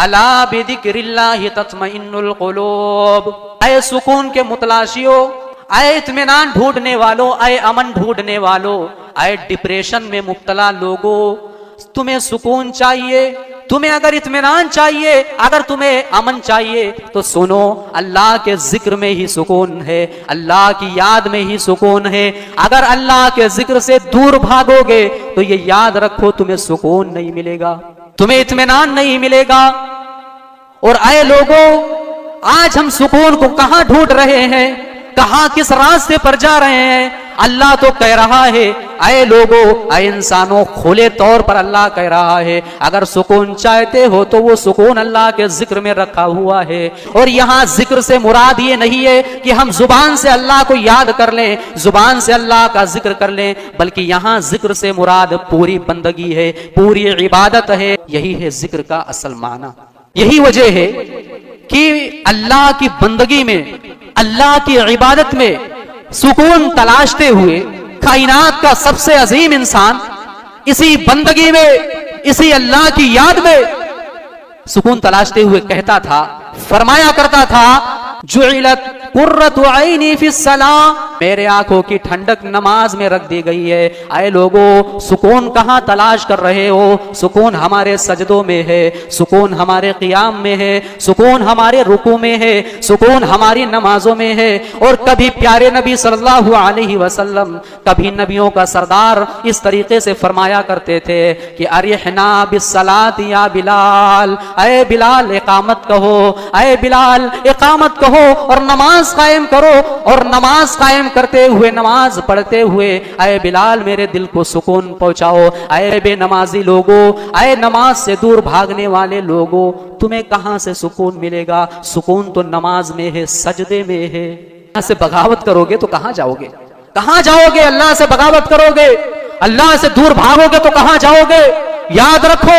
अला बिदिक्रिल्लाहि तत्मइन्नुल कुलूब। ऐ सुकून के मुतलाशियों, ऐ इत्मीनान ढूंढने वालों, ऐ अमन ढूंढने वालों, ऐ डिप्रेशन में मुब्तला लोगों, तुम्हें सुकून चाहिए, तुम्हें अगर इत्मीनान चाहिए, अगर तुम्हें अमन चाहिए तो सुनो, अल्लाह के जिक्र में ही सुकून है, अल्लाह की याद में ही सुकून है। अगर अल्लाह के जिक्र से दूर भागोगे तो ये याद रखो, तुम्हें सुकून नहीं मिलेगा, तुम्हें इत्मीनान नहीं मिलेगा। और आए लोगों, आज हम सुकून को कहां ढूंढ रहे हैं, कहां किस रास्ते पर जा रहे हैं? अल्लाह तो कह रहा है, आए लोगों, आए इंसानों, खुले तौर पर अल्लाह कह रहा है, अगर सुकून चाहते हो तो वो सुकून अल्लाह के जिक्र में रखा हुआ है। और यहां जिक्र से मुराद ये नहीं है कि हम जुबान से अल्लाह को याद कर लें, जुबान से अल्लाह का जिक्र कर लें, बल्कि यहां जिक्र से मुराद पूरी बंदगी है, पूरी इबादत है। यही है जिक्र का असल माना। यही वजह है कि अल्लाह की बंदगी में, अल्लाह की इबादत में सुकून तलाशते हुए कायनात का सबसे अजीम इंसान इसी बंदगी में, इसी अल्लाह की याद में सुकून तलाशते हुए कहता था, फरमाया करता था, जुइलत कुर्रतु ऐनी फिस्सलाह, मेरे आंखों की ठंडक नमाज में रख दी गई है। आए लोगों, सुकून कहां तलाश कर रहे हो? सुकून हमारे सजदों में है, सुकून हमारे क़ियाम में है, सुकून हमारे रुकू में है, सुकून हमारी नमाजों में है। और कभी प्यारे नबी सल्लल्लाहु अलैहि वसल्लम, कभी नबियों का सरदार इस तरीके से फरमाया करते थे कि अरिहना बिस्सलात या बिलाल, अय बिलाल इकामत कहो, अय बिलाल इकामत कहो और नमाज कायम करो, और नमाज कायम करते हुए, नमाज पढ़ते हुए, अय बिलाल मेरे दिल को सुकून पहुंचाओ। अय बेनमाजी लोगों, अय नमाज से दूर भागने वाले लोगों, तुम्हें कहां से सुकून मिलेगा? सुकून तो नमाज में है, सजदे में है। अल्लाह से बगावत करोगे तो कहां जाओगे? कहां जाओगे? अल्लाह से बगावत करोगे, अल्लाह से दूर भागोगे तो कहां जाओगे? याद रखो,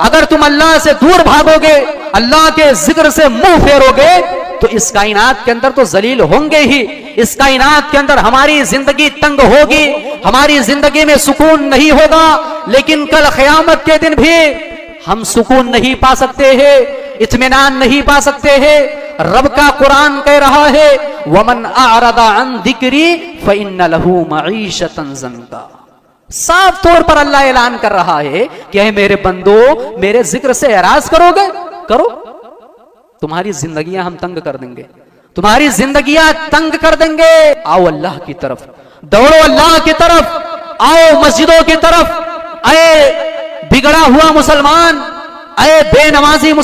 अगर तुम अल्लाह से दूर भागोगे, अल्लाह के जिक्र से मुंह फेरोगे, तो इस कायनात के अंदर तो जलील होंगे ही, इस कायनात के अंदर हमारी जिंदगी तंग होगी, हमारी जिंदगी में सुकून नहीं होगा। लेकिन कल क़यामत के दिन भी हम सुकून नहीं पा सकते हैं, इत्मीनान नहीं पा सकते हैं। रब का कुरान कह रहा है, वमन अअरदा अन दिक्री फइन्न लहू मईशतन ज़ंका। साफ तौर पर अल्लाह ऐलान कर रहा है कि हे मेरे बंदो, मेरे जिक्र से एराज करोगे, करो, तुम्हारी जिंदगियां हम तंग कर देंगे, तुम्हारी जिंदगियां तंग कर देंगे। आओ अल्लाह की तरफ, दौड़ो अल्लाह की तरफ, आओ मस्जिदों की तरफ। आए बिगड़ा हुआ मुसलमान, आए बेनमाजी मुसलमान,